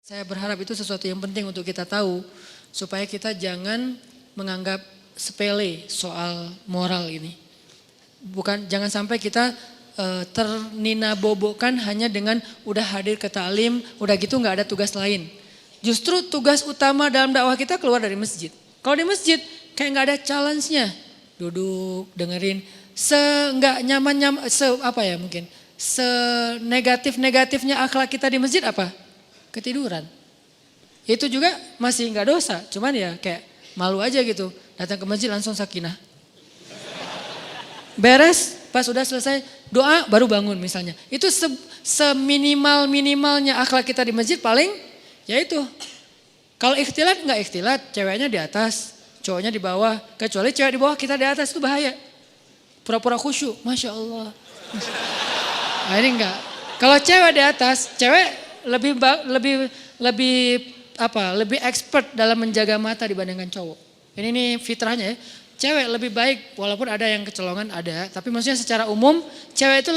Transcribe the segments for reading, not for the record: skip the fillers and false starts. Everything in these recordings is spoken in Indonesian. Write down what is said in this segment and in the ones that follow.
Saya berharap itu sesuatu yang penting untuk kita tahu supaya kita jangan menganggap sepele soal moral ini. Jangan sampai kita terninabobokan hanya dengan udah hadir ke ta'lim, udah gitu nggak ada tugas lain. Justru tugas utama dalam dakwah kita keluar dari masjid. Kalau di masjid kayak nggak ada challenge-nya, duduk dengerin, nggak nyaman mungkin senegatif-negatifnya akhlak kita di masjid apa? Ketiduran. Itu juga masih nggak dosa, cuman ya kayak malu aja gitu. Datang ke masjid langsung sakinah. Beres, pas udah selesai doa baru bangun misalnya. Itu seminimal-minimalnya akhlak kita di masjid paling ya itu. Kalau ikhtilat nggak ikhtilat, ceweknya di atas, cowoknya di bawah. Kecuali cewek di bawah kita di atas itu bahaya. Pura-pura khusyuk, Masya Allah. Nah, ini enggak. Kalau cewek di atas, cewek lebih expert dalam menjaga mata dibandingkan cowok. Ini fitrahnya ya. Cewek lebih baik walaupun ada yang kecolongan ada, tapi maksudnya secara umum cewek itu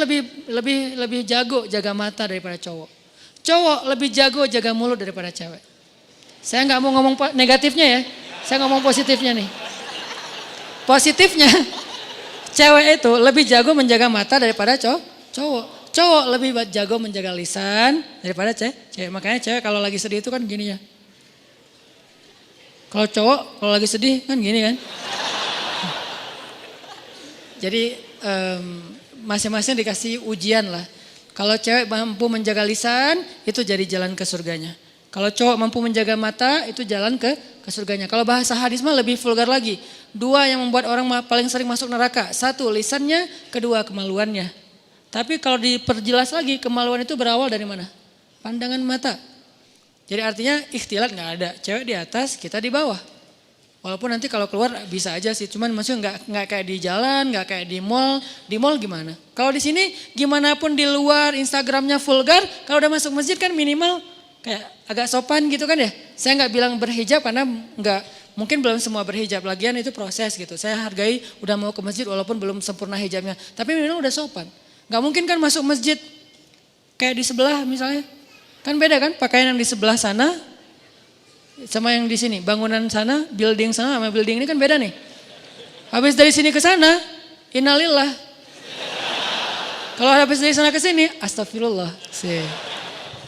lebih jago jaga mata daripada cowok. Cowok lebih jago jaga mulut daripada cewek. Saya nggak mau ngomong negatifnya ya, saya ngomong positifnya nih. Positifnya cewek itu lebih jago menjaga mata daripada cowok. Cowok lebih jago menjaga lisan daripada cewek. Makanya cewek kalau lagi sedih itu kan gini ya. Kalau cowok kalau lagi sedih kan gini kan. Jadi masing-masing dikasih ujian lah. Kalau cewek mampu menjaga lisan itu jadi jalan ke surganya. Kalau cowok mampu menjaga mata itu jalan ke surganya. Kalau bahasa hadis mah lebih vulgar lagi. 2 yang membuat orang paling sering masuk neraka. 1 lisannya, 2 kemaluannya. Tapi kalau diperjelas lagi kemaluan itu berawal dari mana? Pandangan mata. Jadi artinya ikhtilat nggak ada. Cewek di atas, kita di bawah. Walaupun nanti kalau keluar bisa aja sih. Cuman maksudnya nggak kayak di jalan, nggak kayak di mall. Di mall gimana? Kalau di sini gimana pun di luar Instagramnya vulgar. Kalau udah masuk masjid kan minimal kayak agak sopan gitu kan ya. Saya nggak bilang berhijab karena mungkin belum semua berhijab. Lagian itu proses gitu. Saya hargai udah mau ke masjid walaupun belum sempurna hijabnya. Tapi minimal udah sopan. Gak mungkin kan masuk masjid kayak di sebelah misalnya. Kan beda kan pakaian yang di sebelah sana sama yang di sini. Bangunan sana, building sana sama building ini kan beda nih. Habis dari sini ke sana, innalillah. Kalau habis dari sana ke sini, astagfirullah.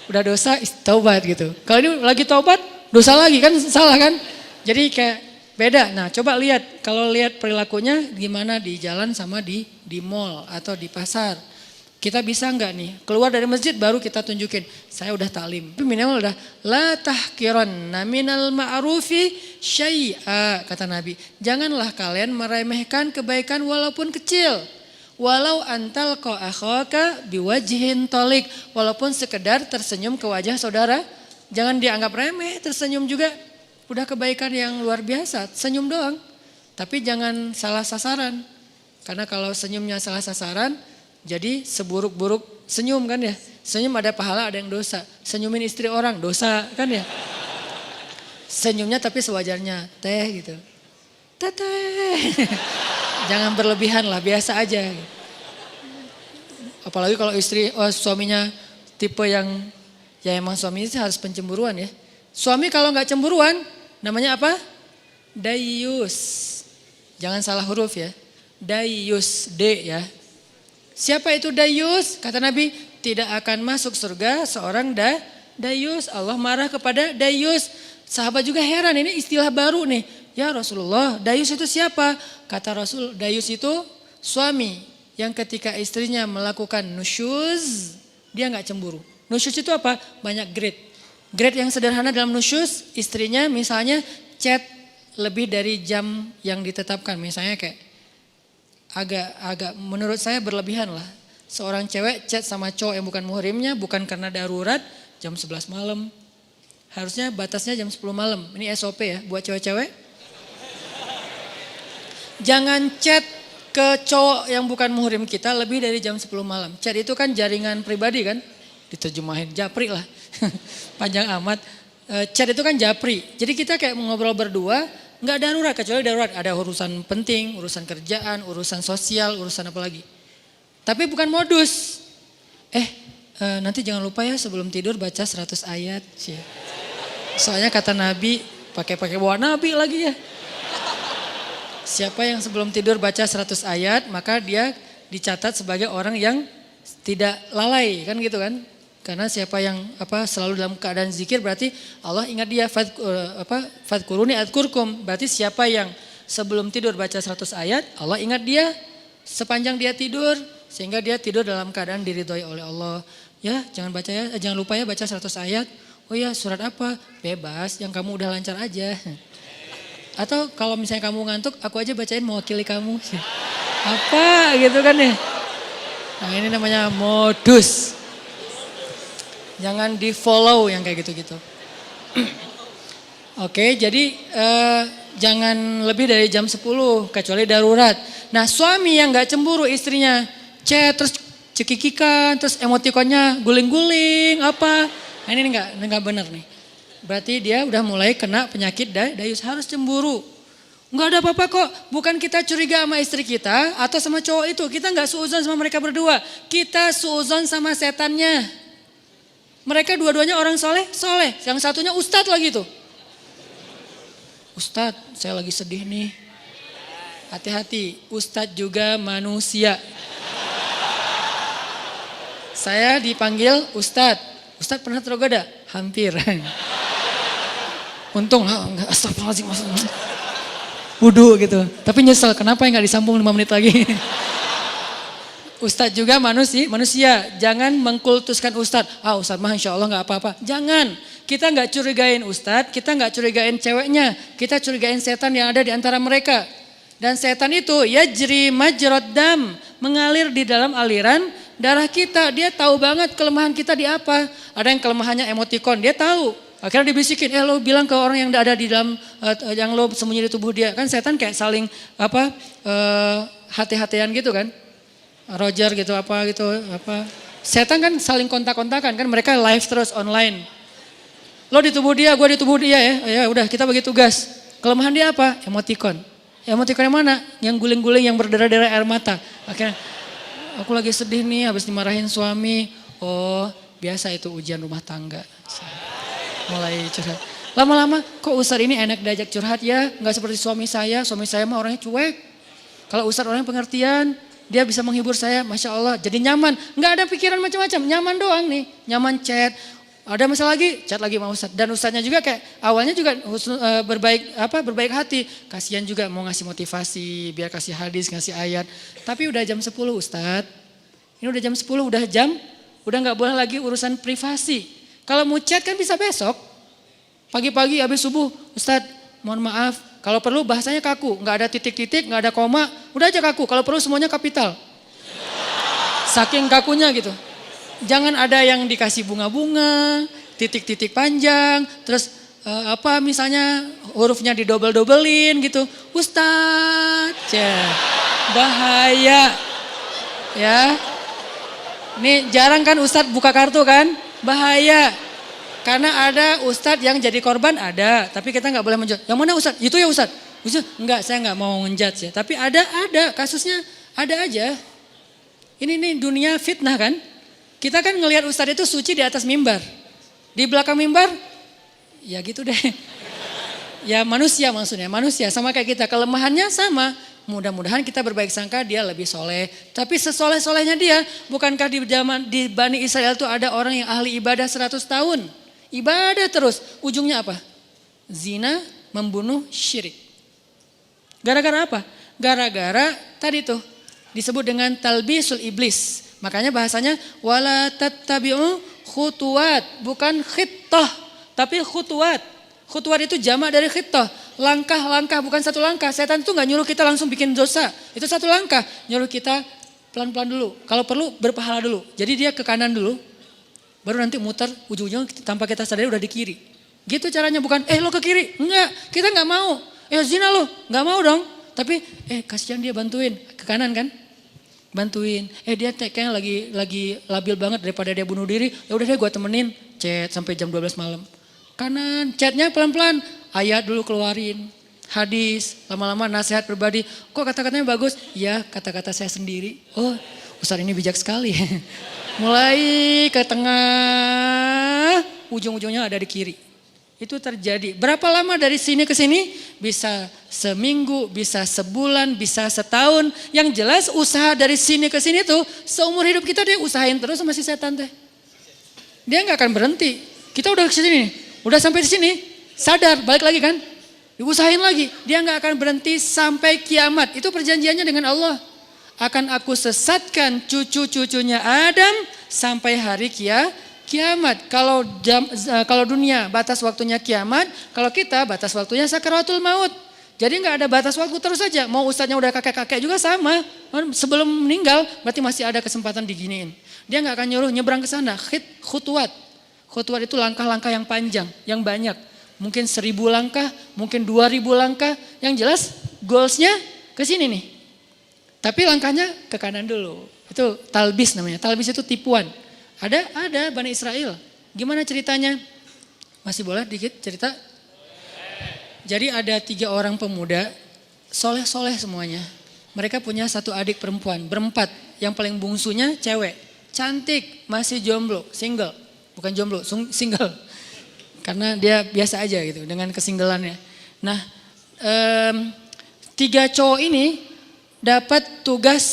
Udah dosa, taubat gitu. Kalau ini lagi taubat, dosa lagi kan salah kan. Jadi kayak beda. Nah coba lihat, kalau lihat perilakunya gimana di jalan sama di mall atau di pasar. Kita bisa enggak nih keluar dari masjid baru kita tunjukin saya udah taklim. Tapi minimal udah la tahkiranna minal ma'rufi syai'a kata Nabi. Janganlah kalian meremehkan kebaikan walaupun kecil. Walau antal akhaka biwajhin tolik. Walaupun sekedar tersenyum ke wajah saudara. Jangan dianggap remeh, tersenyum juga. Udah kebaikan yang luar biasa, senyum doang. Tapi jangan salah sasaran. Karena kalau senyumnya salah sasaran, jadi seburuk-buruk senyum kan ya. Senyum ada pahala, ada yang dosa. Senyumin istri orang, dosa kan ya. Senyumnya tapi sewajarnya, teh gitu. Teteh. Jangan berlebihan lah, biasa aja. Apalagi kalau suaminya tipe yang, ya emang suaminya harus pencemburuan ya. Suami kalau nggak cemburuan, namanya apa? Dayus. Jangan salah huruf ya. Dayus, D ya. Siapa itu dayus? Kata Nabi, tidak akan masuk surga seorang dayus. Allah marah kepada dayus. Sahabat juga heran, ini istilah baru nih. Ya Rasulullah, dayus itu siapa? Kata Rasul, dayus itu suami yang ketika istrinya melakukan nusyuz, dia nggak cemburu. Nusyuz itu apa? Banyak grade. Grade yang sederhana dalam nusyuz, istrinya misalnya chat lebih dari jam yang ditetapkan. Misalnya kayak agak menurut saya berlebihan lah. Seorang cewek chat sama cowok yang bukan muhrimnya bukan karena darurat jam 11 malam. Harusnya batasnya jam 10 malam. Ini SOP ya buat cewek-cewek. Jangan chat ke cowok yang bukan muhrim kita lebih dari jam 10 malam. Chat itu kan jaringan pribadi kan. Diterjemahin japri lah. Panjang amat. Chat itu kan japri. Jadi kita kayak ngobrol berdua. Nggak darurat, kecuali darurat. Ada urusan penting, urusan kerjaan, urusan sosial, urusan apa lagi. Tapi bukan modus. nanti jangan lupa ya sebelum tidur baca 100 ayat. Soalnya kata Nabi, pakai bawa Nabi lagi ya. Siapa yang sebelum tidur baca 100 ayat, maka dia dicatat sebagai orang yang tidak lalai, kan gitu kan. Karena siapa yang selalu dalam keadaan zikir berarti Allah ingat dia. Fadkuruni adkurkum, berarti siapa yang sebelum tidur baca 100 ayat, Allah ingat dia sepanjang dia tidur, sehingga dia tidur dalam keadaan diridhoi oleh Allah. Ya, jangan lupa ya baca 100 ayat. Oh ya, surat apa? Bebas, yang kamu udah lancar aja. Atau kalau misalnya kamu ngantuk, aku aja bacain mewakili kamu. Apa gitu kan ya. Nah, ini namanya modus. Jangan di follow yang kayak gitu-gitu. Oke, jadi jangan lebih dari jam 10 kecuali darurat. Nah, suami yang gak cemburu istrinya chat terus cekikikan, terus emotikonnya guling-guling apa. Nah, ini enggak benar nih. Berarti dia udah mulai kena penyakit dayus, harus cemburu. Enggak ada apa-apa kok, bukan kita curiga sama istri kita atau sama cowok itu. Kita enggak suuzon sama mereka berdua, kita suuzon sama setannya. Mereka dua-duanya orang soleh, yang satunya ustadz lagi tuh. Ustadz, saya lagi sedih nih. Hati-hati, ustadz juga manusia. Saya dipanggil ustadz. Ustadz pernah tergoda? Hampir. Untung enggak, astagfirullahaladzim. Wudu gitu. Tapi nyesel, kenapa enggak disambung 5 menit lagi. Ustadz juga manusia. Jangan mengkultuskan ustadz. Ustadz mah insya Allah enggak apa-apa. Jangan. Kita enggak curigain ustadz, kita enggak curigain ceweknya. Kita curigain setan yang ada di antara mereka. Dan setan itu yajri majrad dam, mengalir di dalam aliran darah kita. Dia tahu banget kelemahan kita di apa. Ada yang kelemahannya emotikon, dia tahu. Akhirnya dibisikin, lo bilang ke orang yang ada di dalam, yang lo sembunyi di tubuh dia. Kan setan kayak saling hati-hatian gitu kan. Roger gitu apa. Setan kan saling kontak-kontakan kan, mereka live terus online. Lo di tubuh dia, gue di tubuh dia ya. Ya udah kita bagi tugas. Kelemahan dia apa? Emotikon. Emotikon yang mana? Yang guling-guling, yang berdarah-darah air mata. Akhirnya aku lagi sedih nih habis dimarahin suami. Oh biasa itu ujian rumah tangga. Mulai curhat. Lama-lama kok Ustadz ini enak diajak curhat ya. Gak seperti suami saya mah orangnya cuek. Kalau Ustadz orangnya pengertian, dia bisa menghibur saya, Masya Allah. Jadi nyaman, gak ada pikiran macam-macam, nyaman doang nih. Nyaman chat, ada masalah lagi, chat lagi sama Ustadz. Dan Ustadznya juga kayak awalnya juga berbaik hati. Kasihan juga mau ngasih motivasi, biar kasih hadis, ngasih ayat. Tapi udah jam 10 Ustadz. Ini udah jam 10, udah gak boleh lagi urusan privasi. Kalau mau chat kan bisa besok. Pagi-pagi habis subuh, Ustadz mohon maaf. Kalau perlu bahasanya kaku, gak ada titik-titik, gak ada koma. Udah aja kaku, kalau perlu semuanya kapital. Saking kakunya gitu. Jangan ada yang dikasih bunga-bunga, titik-titik panjang. Terus misalnya hurufnya didobel-dobelin gitu. Ustadz, bahaya. Ya, ini jarang kan Ustadz buka kartu kan? Bahaya. Karena ada ustadz yang jadi korban ada, tapi kita nggak boleh menjudge. Yang mana ustadz? Itu ya ustadz. Enggak, saya nggak mau menjudge ya. Tapi ada kasusnya ada aja. Ini dunia fitnah kan? Kita kan ngelihat ustadz itu suci di atas mimbar. Di belakang mimbar, ya gitu deh. Ya manusia maksudnya, manusia sama kayak kita. Kelemahannya sama. Mudah-mudahan kita berbaik sangka dia lebih soleh. Tapi sesoleh-solehnya dia, bukankah di Bani Israel itu ada orang yang ahli ibadah 100 tahun. Ibadah terus, ujungnya apa? Zina, membunuh, syirik. Gara-gara apa? Gara-gara tadi tuh disebut dengan talbisul iblis. Makanya bahasanya wala tattabi'u khutuwat, bukan khittah, tapi khutuwat. Khutuwat itu jamak dari khittah. Langkah-langkah, bukan satu langkah. Setan itu gak nyuruh kita langsung bikin dosa. Itu satu langkah. Nyuruh kita pelan-pelan dulu. Kalau perlu berpahala dulu. Jadi dia ke kanan dulu. Baru nanti muter, ujung-ujungnya tanpa kita sadari udah di kiri. Gitu caranya, bukan lo ke kiri. Enggak, kita gak mau. Zina lo, gak mau dong. Tapi kasihan dia bantuin. Ke kanan kan? Bantuin. Dia kayaknya lagi labil banget daripada dia bunuh diri. Ya udah deh gue temenin. Chat sampai jam 12 malam. Kanan, chatnya pelan-pelan. Ayat dulu keluarin. Hadis, lama-lama nasihat pribadi. Kok kata-katanya bagus? Ya kata-kata saya sendiri. Oh Ustadz ini bijak sekali. mulai ke tengah, ujung-ujungnya ada di kiri. Itu terjadi. Berapa lama dari sini ke sini? Bisa seminggu, bisa sebulan, bisa setahun. Yang jelas usaha dari sini ke sini tuh seumur hidup kita dia usahain terus sama si setan teh. Dia nggak akan berhenti. Kita udah ke sini, udah sampai di sini, sadar balik lagi kan? Diusahain lagi. Dia nggak akan berhenti sampai kiamat. Itu perjanjiannya dengan Allah. Akan aku sesatkan cucu-cucunya Adam sampai hari kiamat. Kalau dunia batas waktunya kiamat, kalau kita batas waktunya sakaratul maut. Jadi nggak ada batas waktu terus saja. Mau ustadznya udah kakek-kakek juga sama. Sebelum meninggal berarti masih ada kesempatan diginiin. Dia nggak akan nyuruh nyebrang ke sana. Khutwat. Khutwat itu langkah-langkah yang panjang, yang banyak. Mungkin 1000 langkah, mungkin 2000 langkah. Yang jelas goalsnya ke sini nih. Tapi langkahnya ke kanan dulu. Itu talbis namanya. Talbis itu tipuan. Ada Bani Israel. Gimana ceritanya? Masih boleh dikit cerita? Jadi ada 3 orang pemuda, soleh-soleh semuanya. Mereka punya 1 adik perempuan, berempat. Yang paling bungsunya cewek. Cantik, masih jomblo, single. Bukan jomblo, single. Karena dia biasa aja gitu dengan kesinggelannya. Nah 3 cowok ini dapat tugas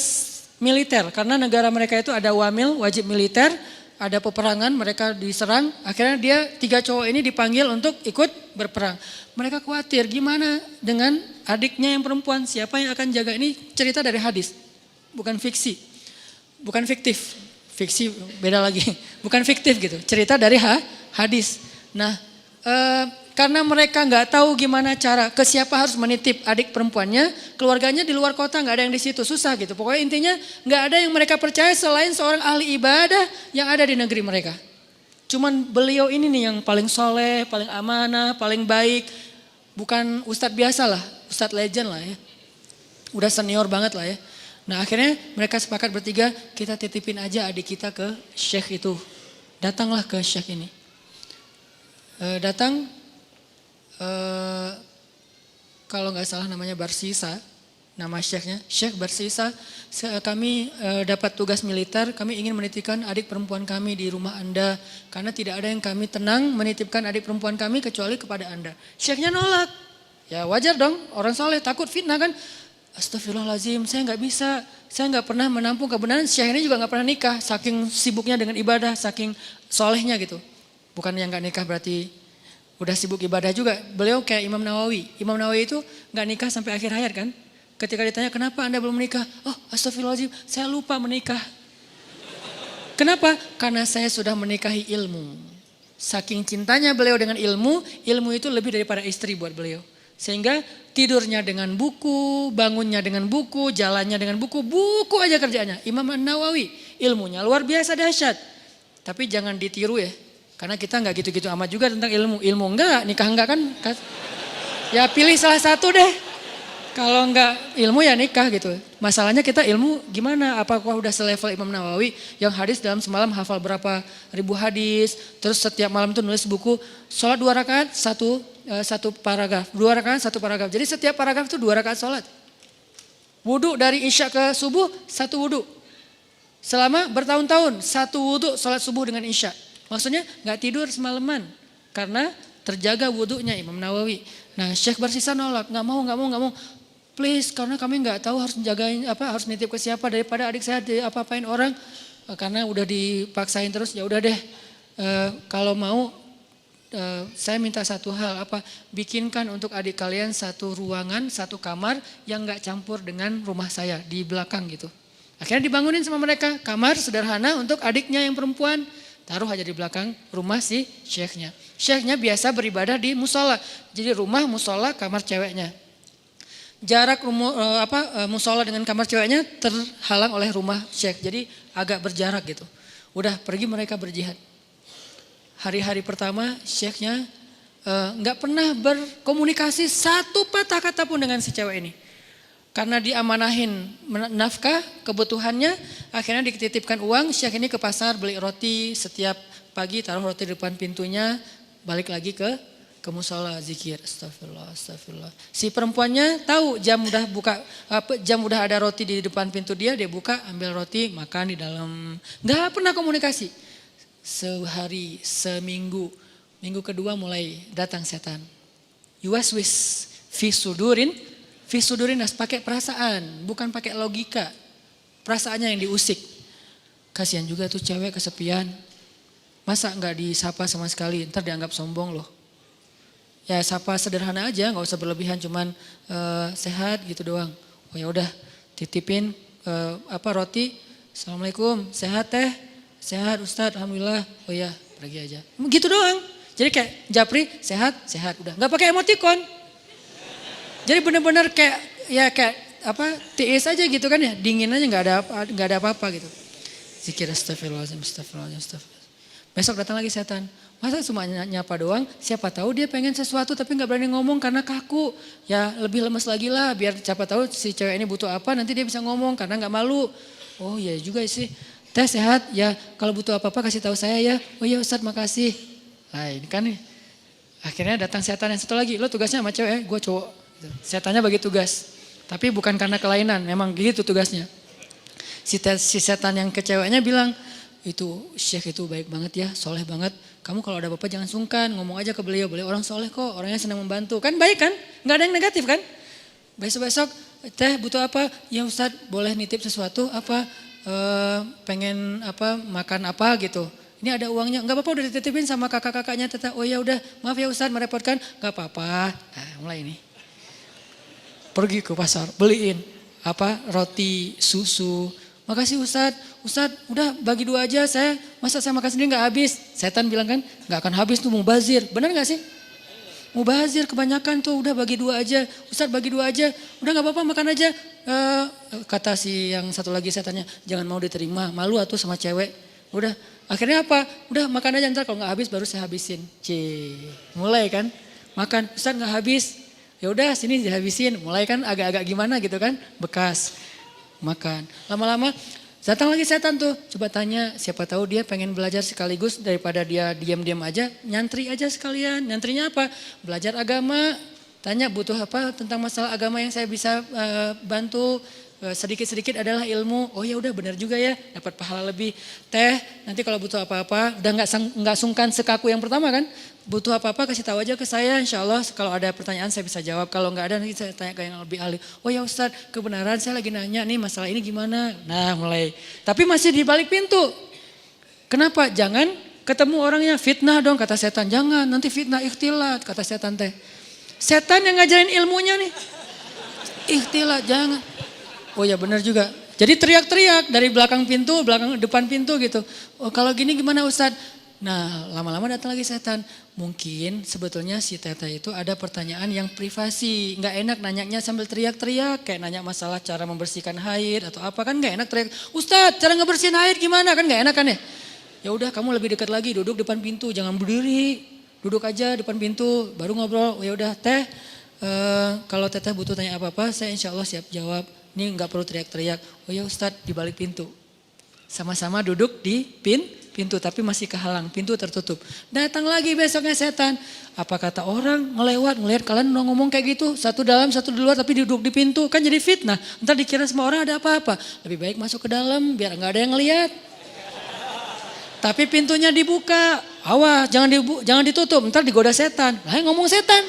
militer. Karena negara mereka itu ada wamil, wajib militer. Ada peperangan, mereka diserang. Akhirnya dia 3 cowok ini dipanggil untuk ikut berperang. Mereka khawatir gimana dengan adiknya yang perempuan. Siapa yang akan jaga ini cerita dari hadis. Bukan fiksi. Bukan fiktif. Fiksi beda lagi. Bukan fiktif gitu. Cerita dari hadis. Nah karena mereka nggak tahu gimana cara ke siapa harus menitip adik perempuannya, keluarganya di luar kota nggak ada yang di situ, susah gitu. Pokoknya intinya nggak ada yang mereka percaya selain seorang ahli ibadah yang ada di negeri mereka. Cuman beliau ini nih yang paling soleh, paling amanah, paling baik, bukan ustadz biasa lah, ustadz legend lah ya, udah senior banget lah ya. Nah akhirnya mereka sepakat bertiga, kita titipin aja adik kita ke syekh itu. Datanglah ke syekh ini. Kalau nggak salah namanya Barsisa, nama syekhnya, Syekh Barsisa. Kami dapat tugas militer, kami ingin menitipkan adik perempuan kami di rumah Anda. Karena tidak ada yang kami tenang menitipkan adik perempuan kami kecuali kepada Anda. Syekhnya nolak. Ya wajar dong, orang soleh takut fitnah kan. Astagfirullahaladzim, saya nggak bisa, saya nggak pernah menampung kebenaran. Syekh ini juga nggak pernah nikah, saking sibuknya dengan ibadah, saking solehnya gitu. Bukan yang nggak nikah berarti udah sibuk ibadah juga. Beliau kayak Imam Nawawi. Imam Nawawi itu nggak nikah sampai akhir hayat kan. Ketika ditanya kenapa Anda belum menikah? Oh astagfirullahaladzim, saya lupa menikah. Kenapa? Karena saya sudah menikahi ilmu. Saking cintanya beliau dengan ilmu, ilmu itu lebih daripada istri buat beliau. Sehingga tidurnya dengan buku, bangunnya dengan buku, jalannya dengan buku, buku aja kerjanya. Imam Nawawi, ilmunya luar biasa dahsyat. Tapi jangan ditiru ya. Karena kita nggak gitu-gitu amat juga tentang ilmu. Ilmu enggak, nikah enggak kan. Ya pilih salah satu deh. Kalau enggak ilmu ya nikah gitu. Masalahnya kita ilmu gimana? Apakah udah selevel Imam Nawawi yang hadis dalam semalam hafal berapa ribu hadis. Terus setiap malam tuh nulis buku. Sholat 2 rakaat, satu paragraf. 2 rakaat, 1 paragraf. Jadi setiap paragraf itu 2 rakaat sholat. Wudhu dari isya ke subuh, 1 wudhu. Selama bertahun-tahun, 1 wudhu sholat subuh dengan isya. Maksudnya nggak tidur semalaman karena terjaga wudhunya Imam Nawawi. Nah Syekh Barsisa nolak, nggak mau. Please, karena kami nggak tahu harus menjagain harus nitip ke siapa daripada adik saya apa-apain orang. Karena udah dipaksain terus, ya udah deh. Kalau mau, saya minta satu hal bikinkan untuk adik kalian 1 ruangan, 1 kamar yang nggak campur dengan rumah saya di belakang gitu. Akhirnya dibangunin sama mereka kamar sederhana untuk adiknya yang perempuan. Taruh aja di belakang rumah si syekhnya. Syekhnya biasa beribadah di musola. Jadi rumah, musola, kamar ceweknya. Jarak musola dengan kamar ceweknya terhalang oleh rumah syekh. Jadi agak berjarak gitu. Udah pergi mereka berjihad. Hari-hari pertama syekhnya nggak pernah berkomunikasi 1 patah kata pun dengan si cewek ini. Karena diamanahin nafkah, kebutuhannya, akhirnya dititipkan uang, syekh ini ke pasar beli roti, setiap pagi taruh roti di depan pintunya, balik lagi ke ke musola zikir, astagfirullah, astagfirullah. Si perempuannya tahu jam udah ada roti di depan pintu dia buka, ambil roti, makan di dalam. Nggak pernah komunikasi. Sehari, seminggu, minggu kedua mulai datang setan. Yuwaswis fi sudurin pakai perasaan, bukan pakai logika. Perasaannya yang diusik. Kasihan juga tuh cewek kesepian. Masa nggak disapa sama sekali, ntar dianggap sombong loh. Ya sapa sederhana aja, nggak usah berlebihan, cuman sehat gitu doang. Oh ya udah, titipin roti. Assalamualaikum, sehat teh, sehat Ustadz, alhamdulillah. Oh ya, pergi aja. Gitu doang. Jadi kayak japri, sehat, udah. Nggak pakai emoticon. Jadi benar-benar kayak tiis aja gitu kan ya, dingin aja, nggak ada apa-apa gitu. Zikir astagfirullahaladzim. Besok datang lagi setan. Masa cuma nyapa doang, siapa tahu dia pengen sesuatu tapi gak berani ngomong karena kaku. Ya lebih lemes lagi lah, biar siapa tahu si cewek ini butuh apa nanti dia bisa ngomong karena gak malu. Oh iya juga sih, teh sehat ya, kalau butuh apa-apa kasih tahu saya ya. Oh iya Ustadz makasih. Nah ini kan nih, akhirnya datang setan yang satu lagi. Lo tugasnya sama cewek, gue cowok. Setannya bagi tugas, tapi bukan karena kelainan, memang gitu tugasnya. Si setan yang ke ceweknya bilang, itu Syekh itu baik banget ya, soleh banget. Kamu kalau ada apa-apa jangan sungkan, ngomong aja ke beliau orang soleh kok, orangnya senang membantu. Kan baik kan, gak ada yang negatif kan. Besok-besok, teh butuh apa? Ya Ustadz boleh nitip sesuatu apa, pengen apa, makan apa gitu. Ini ada uangnya, gak apa-apa udah dititipin sama kakak-kakaknya. Teteh, oh ya udah maaf ya Ustadz merepotkan, gak apa-apa. Nah mulai nih, pergi ke pasar, beliin apa, roti, susu. Makasih Ustadz udah bagi 2 aja, masa saya makan sendiri gak habis. Setan bilang kan gak akan habis tuh, mubazir. Benar gak sih? Mubazir kebanyakan tuh, udah bagi 2 aja. Ustadz bagi 2 aja, udah gak apa-apa makan aja. Kata si yang satu lagi setannya, jangan mau diterima, malu atuh sama cewek. Udah, akhirnya apa? Udah makan aja, ntar kalau gak habis baru saya habisin. Mulai kan, makan, Ustadz gak habis. Ya udah sini dihabisin, mulai kan agak-agak gimana gitu kan, bekas. Makan. Lama-lama datang lagi setan tuh. Coba tanya, siapa tahu dia pengen belajar sekaligus daripada dia diam-diam aja. Nyantri aja sekalian. Nyantrinya apa? Belajar agama. Tanya butuh apa tentang masalah agama yang saya bisa bantu. Sedikit-sedikit adalah ilmu. Oh ya udah benar juga ya, dapat pahala lebih. Teh, nanti kalau butuh apa-apa, udah nggak sungkan sekaku yang pertama kan. Butuh apa-apa kasih tahu aja ke saya, insya Allah kalau ada pertanyaan saya bisa jawab. Kalau nggak ada nanti saya tanya ke yang lebih ahli. Oh ya Ustadz, kebenaran saya lagi nanya nih masalah ini gimana. Nah mulai, tapi masih di balik pintu. Kenapa? Jangan ketemu orangnya, fitnah dong kata setan. Jangan, nanti fitnah ikhtilat kata setan teh. Setan yang ngajarin ilmunya nih. Ikhtilat, jangan. Oh ya benar juga. Jadi teriak-teriak dari belakang pintu, depan pintu gitu. Oh kalau gini gimana Ustadz? Nah lama-lama datang lagi setan. Mungkin sebetulnya si teteh itu ada pertanyaan yang privasi. Gak enak nanyanya sambil teriak-teriak. Kayak nanya masalah cara membersihkan haid atau apa kan gak enak teriak. Ustadz cara ngebersihin haid gimana kan gak enak kan ya. Ya udah kamu lebih dekat lagi, duduk depan pintu, jangan berdiri. Duduk aja depan pintu baru ngobrol. Oh ya udah teh, kalau teteh butuh tanya apa-apa saya insya Allah siap jawab. Ini nggak perlu teriak-teriak. Oh ya Ustadz di balik pintu. Sama-sama duduk di pintu tapi masih kehalang, pintu tertutup. Datang lagi besoknya setan. Apa kata orang ngelihat kalian ngomong kayak gitu. Satu dalam satu di luar tapi duduk di pintu. Kan jadi fitnah. Ntar dikira semua orang ada apa-apa. Lebih baik masuk ke dalam biar nggak ada yang ngelihat. Tapi pintunya dibuka. Awas jangan ditutup. Ntar digoda setan. Lah ngomong setan.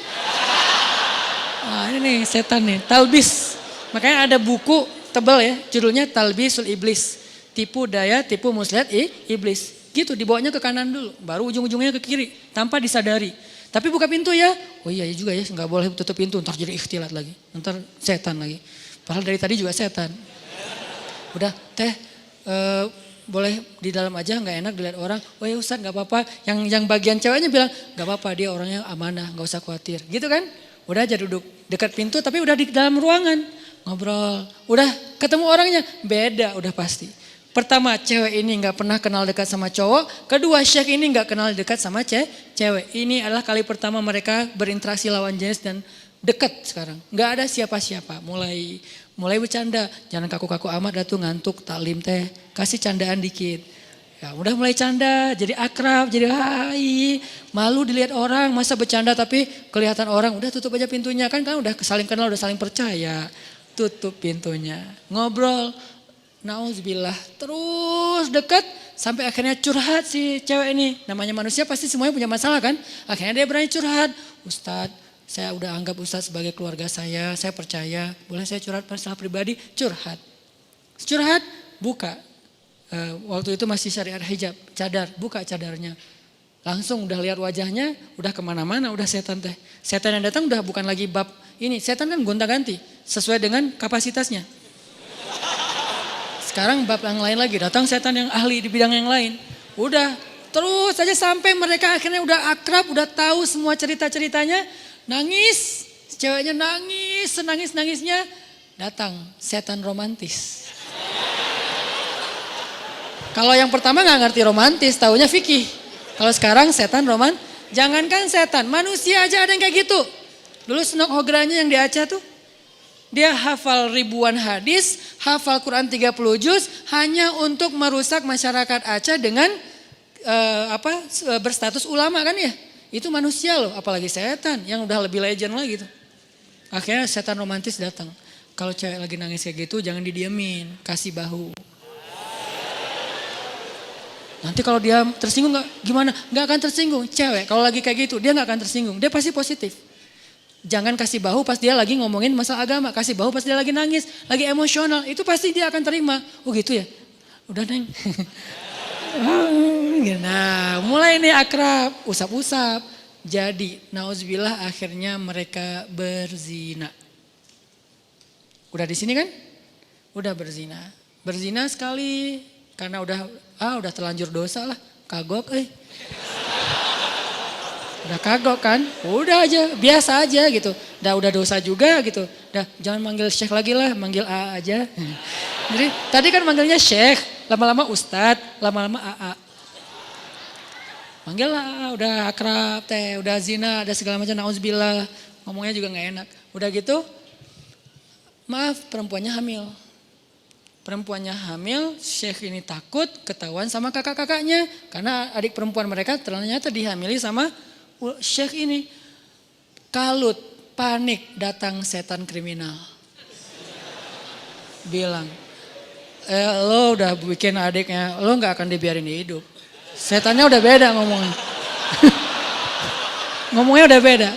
Nah ini nih setan nih. Talbis. Makanya ada buku tebal ya, judulnya Talbisul Iblis. Tipu daya, tipu muslihat iblis. Gitu dibawanya ke kanan dulu, baru ujung-ujungnya ke kiri tanpa disadari. Tapi buka pintu ya. Oh iya juga ya, nggak boleh tutup pintu, ntar jadi ikhtilat lagi. Ntar setan lagi. Padahal dari tadi juga setan. Udah teh boleh di dalam aja, nggak enak dilihat orang. Oh ya Ustadz nggak apa-apa. Yang bagian ceweknya bilang nggak apa-apa, dia orangnya amanah, nggak usah khawatir. Gitu kan? Udah aja duduk dekat pintu tapi udah di dalam ruangan. Ngobrol, udah ketemu orangnya, beda udah pasti. Pertama cewek ini gak pernah kenal dekat sama cowok, kedua Syekh ini gak kenal dekat sama cewek. Ini adalah kali pertama mereka berinteraksi lawan jenis dan dekat sekarang. Gak ada siapa-siapa, mulai bercanda, jangan kaku-kaku amat dah tuh ngantuk taklim teh, kasih candaan dikit. Ya udah mulai canda, jadi akrab, jadi hai. Malu dilihat orang, masa bercanda tapi kelihatan orang. Udah tutup aja pintunya, kan udah saling kenal, udah saling percaya. Tutup pintunya, ngobrol. Nauzubillah, terus deket sampai akhirnya curhat si cewek ini. Namanya manusia pasti semuanya punya masalah kan. Akhirnya dia berani curhat. Ustadz, saya udah anggap Ustadz sebagai keluarga saya percaya. Boleh saya curhat masalah pribadi? Curhat. Curhat, buka. Waktu itu masih syariat hijab, cadar, buka cadarnya. Langsung udah lihat wajahnya, udah kemana-mana, udah setan teh. Setan yang datang udah bukan lagi bab ini, setan kan gonta-ganti sesuai dengan kapasitasnya. Sekarang bab yang lain lagi, datang setan yang ahli di bidang yang lain. Udah terus saja sampai mereka akhirnya udah akrab, udah tahu semua cerita-ceritanya. Nangis, ceweknya nangis, senangis-nangisnya. Datang setan romantis. Kalau yang pertama gak ngerti romantis, taunya fikih. Kalau sekarang setan jangankan setan, manusia aja ada yang kayak gitu. Dulu Senok Hogranya yang di Aceh tuh, dia hafal ribuan hadis, hafal Quran 30 juz hanya untuk merusak masyarakat Aceh dengan berstatus ulama kan ya. Itu manusia loh, apalagi setan yang udah lebih legend lagi tuh. Akhirnya setan romantis datang. Kalau cewek lagi nangis kayak gitu jangan didiemin, kasih bahu. Nanti kalau dia tersinggung gimana? Gak akan tersinggung. Cewek kalau lagi kayak gitu dia gak akan tersinggung. Dia pasti positif. Jangan kasih bahu pas dia lagi ngomongin masalah agama. Kasih bahu pas dia lagi nangis, lagi emosional. Itu pasti dia akan terima. Oh gitu ya? Udah Neng. Nah mulai nih akrab, usap-usap. Jadi nauzubillah akhirnya mereka berzina. Udah di sini kan? Udah berzina. Berzina sekali karena udah terlanjur dosa lah. Kagok Udah kagok kan? Udah aja, biasa aja gitu. Udah dosa juga gitu. Jangan manggil Syekh lagi lah, manggil A aja. Jadi tadi kan manggilnya Syekh, lama-lama Ustadz, lama-lama AA. Manggil lah, udah akrab teh, udah zina, ada segala macam, nauzubillah. Ngomongnya juga gak enak. Udah gitu, maaf perempuannya hamil. Perempuannya hamil, Syekh ini takut ketahuan sama kakak-kakaknya. Karena adik perempuan mereka ternyata dihamili sama Syekh ini. Kalut, panik, datang setan kriminal. Bilang, lo udah bikin adiknya, lo gak akan dibiarin hidup. Setannya udah beda ngomongnya. Ngomongnya udah beda.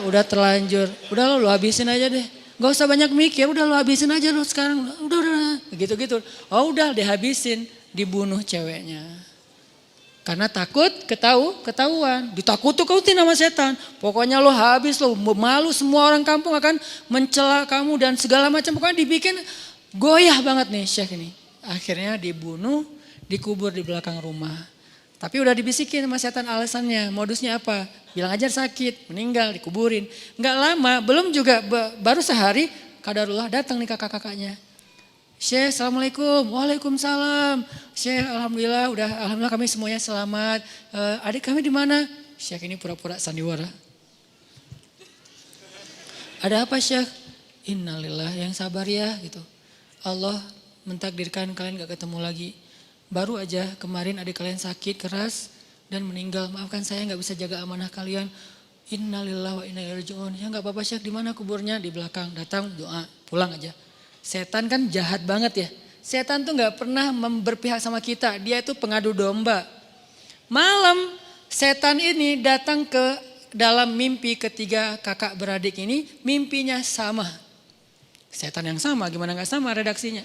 Udah terlanjur, udah lo habisin aja deh. Gak usah banyak mikir, udah lo habisin aja lo sekarang. Udah. Gitu-gitu. Oh udah dihabisin, dibunuh ceweknya. Karena takut ketahuan. Ditakut-takutin sama setan. Pokoknya lo habis lo, malu semua orang kampung akan mencela kamu dan segala macam. Pokoknya dibikin goyah banget nih Syekh ini. Akhirnya dibunuh, dikubur di belakang rumah. Tapi udah dibisikin sama setan alasannya, modusnya apa? Bilang aja sakit, meninggal, dikuburin. Nggak lama, belum juga, baru sehari kadarullah datang nih kakak-kakaknya. Syekh, assalamualaikum, waalaikumsalam. Syekh, alhamdulillah kami semuanya selamat. Adik kami di mana? Syekh ini pura-pura sandiwara. Ada apa Syekh? Innalillah, yang sabar ya gitu. Allah mentakdirkan kalian gak ketemu lagi. Baru aja kemarin adik kalian sakit keras dan meninggal. Maafkan saya gak bisa jaga amanah kalian. Innalillah wa inna ilaihi raji'un. Ya gak apa-apa Syekh, di mana kuburnya? Di belakang. Datang doa, pulang aja. Setan kan jahat banget ya. Setan tuh gak pernah berpihak sama kita. Dia itu pengadu domba. Malam setan ini datang ke dalam mimpi ketiga kakak beradik ini. Mimpinya sama. Setan yang sama, gimana gak sama redaksinya.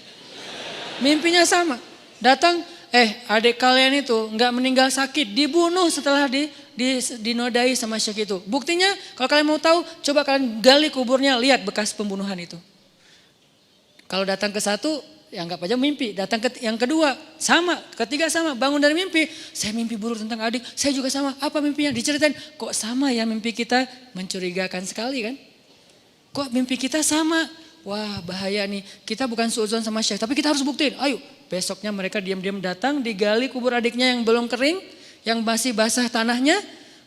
Mimpinya sama. Datang, adik kalian itu gak meninggal sakit. Dibunuh setelah dinodai sama Syekh itu. Buktinya kalau kalian mau tahu, coba kalian gali kuburnya, lihat bekas pembunuhan itu. Kalau datang ke satu, ya anggap aja mimpi. Datang ke yang kedua, sama. Ketiga sama, bangun dari mimpi. Saya mimpi buruk tentang adik, saya juga sama. Apa mimpinya? Diceritain, kok sama ya mimpi kita? Mencurigakan sekali kan? Kok mimpi kita sama? Wah bahaya nih, kita bukan suudzon sama Syekh, tapi kita harus buktiin. Ayo, besoknya mereka diam-diam datang, digali kubur adiknya yang belum kering, yang masih basah tanahnya.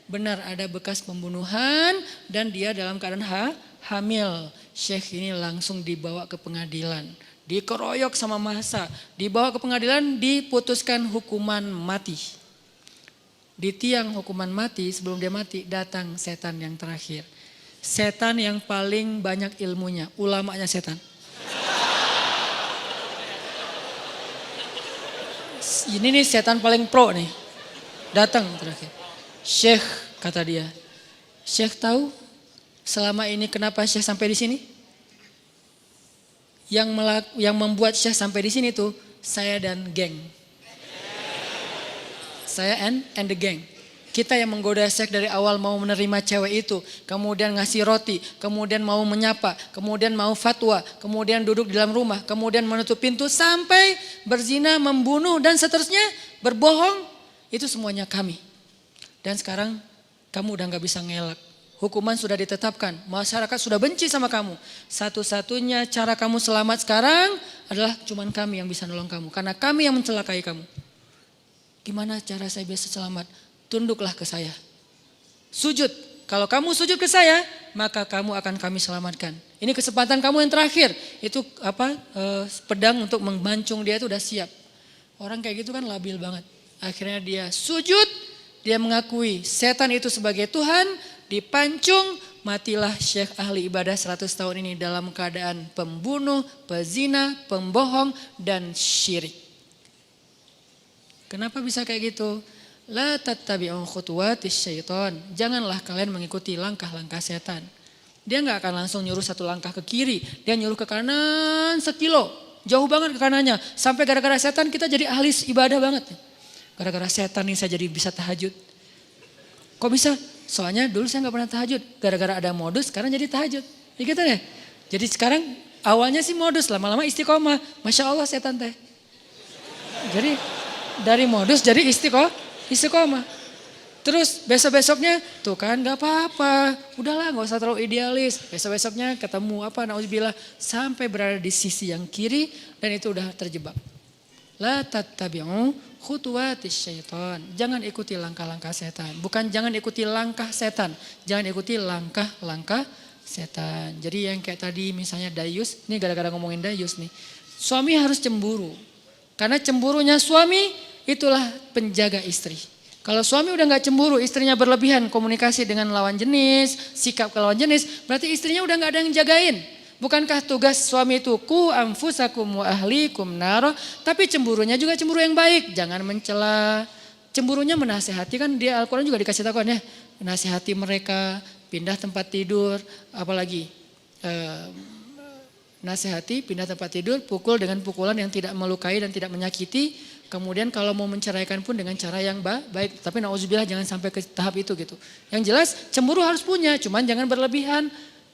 Benar ada bekas pembunuhan dan dia dalam keadaan hamil. Syekh ini langsung dibawa ke pengadilan. dikeroyok sama massa, dibawa ke pengadilan, diputuskan hukuman mati. Di tiang hukuman mati, sebelum dia mati, datang setan yang terakhir. Setan yang paling banyak ilmunya, ulamanya setan. Ini nih setan paling pro nih. Datang terakhir. Syekh, kata dia. Syekh tahu selama ini kenapa Syekh sampai di sini? Yang membuat Syekh sampai di sini tuh saya dan geng. Saya and the gang. Kita yang menggoda Syekh dari awal mau menerima cewek itu, kemudian ngasih roti, kemudian mau menyapa, kemudian mau fatwa, kemudian duduk di dalam rumah, kemudian menutup pintu sampai berzina, membunuh dan seterusnya, berbohong, itu semuanya kami. Dan sekarang kamu udah gak bisa ngelak. Hukuman sudah ditetapkan, masyarakat sudah benci sama kamu. Satu-satunya cara kamu selamat sekarang adalah cuman kami yang bisa nolong kamu. Karena kami yang mencelakai kamu. Gimana cara saya bisa selamat? Tunduklah ke saya. Sujud. Kalau kamu sujud ke saya, maka kamu akan kami selamatkan. Ini kesempatan kamu yang terakhir. Itu pedang untuk membancung dia itu udah siap. Orang kayak gitu kan labil banget. Akhirnya dia sujud, dia mengakui setan itu sebagai Tuhan. Dipancung, matilah Syekh ahli ibadah 100 tahun ini dalam keadaan pembunuh, pezina, pembohong, dan syirik. Kenapa bisa kayak gitu? La tattabi'u khutuwatis syaitan. Janganlah kalian mengikuti langkah-langkah setan. Dia gak akan langsung nyuruh satu langkah ke kiri. Dia nyuruh ke kanan sekilo. Jauh banget ke kanannya. Sampai gara-gara setan kita jadi ahli ibadah banget. Gara-gara setan nih saya jadi bisa tahajud. Kok bisa? Soalnya dulu saya gak pernah tahajud. Gara-gara ada modus sekarang jadi tahajud. Ya gitu deh. Jadi sekarang awalnya sih modus. Lama-lama istiqomah. Masya Allah setan teh. Jadi dari modus jadi istiqomah. Terus besok-besoknya tuh kan gak apa-apa. Udahlah gak usah terlalu idealis. Besok-besoknya ketemu nauzubillah. Sampai berada di sisi yang kiri dan itu udah terjebak. La tattabi'u khutuwatis syaitan. Jangan ikuti langkah-langkah setan. Bukan jangan ikuti langkah setan. Jangan ikuti langkah-langkah setan. Jadi yang kayak tadi misalnya dayus. Ini gara-gara ngomongin dayus nih. Suami harus cemburu. Karena cemburunya suami itulah penjaga istri. Kalau suami udah gak cemburu, istrinya berlebihan komunikasi dengan lawan jenis, sikap ke lawan jenis. Berarti istrinya udah gak ada yang jagain. Bukankah tugas suami itu ku anfusakum wa ahlikum naro, tapi cemburunya juga cemburu yang baik, jangan mencela. Cemburunya menasehati kan dia Al-Qur'an juga dikasih tahu kan ya, menasehati mereka, pindah tempat tidur, apalagi nasihati, pindah tempat tidur, pukul dengan pukulan yang tidak melukai dan tidak menyakiti. Kemudian kalau mau menceraikan pun dengan cara yang baik, tapi nauzubillah jangan sampai ke tahap itu gitu. Yang jelas cemburu harus punya, cuman jangan berlebihan.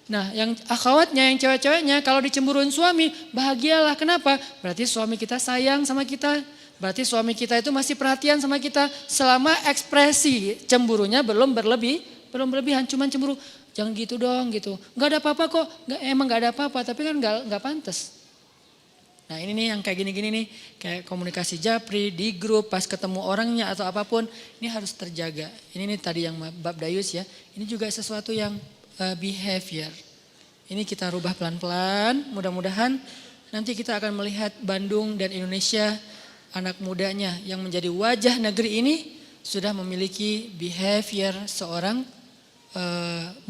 Nah yang akhwatnya, yang cewek-ceweknya kalau dicemburuin suami bahagialah. Kenapa? Berarti suami kita sayang sama kita. Berarti suami kita itu masih perhatian sama kita. Selama ekspresi cemburunya belum berlebihan. Cuman cemburu, jangan gitu dong gitu. Gak ada apa-apa kok, emang gak ada apa-apa tapi kan gak pantas. Nah ini nih yang kayak gini-gini nih. Kayak komunikasi japri, di grup, pas ketemu orangnya atau apapun. Ini harus terjaga. Ini nih tadi yang bab dayus ya. Ini juga sesuatu yang behavior. Ini kita rubah pelan-pelan, mudah-mudahan nanti kita akan melihat Bandung dan Indonesia anak mudanya yang menjadi wajah negeri ini sudah memiliki behavior seorang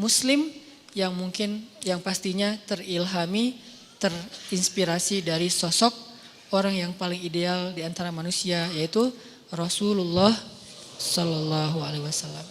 muslim yang mungkin yang pastinya terilhami, terinspirasi dari sosok orang yang paling ideal di antara manusia yaitu Rasulullah Sallallahu Alaihi Wasallam.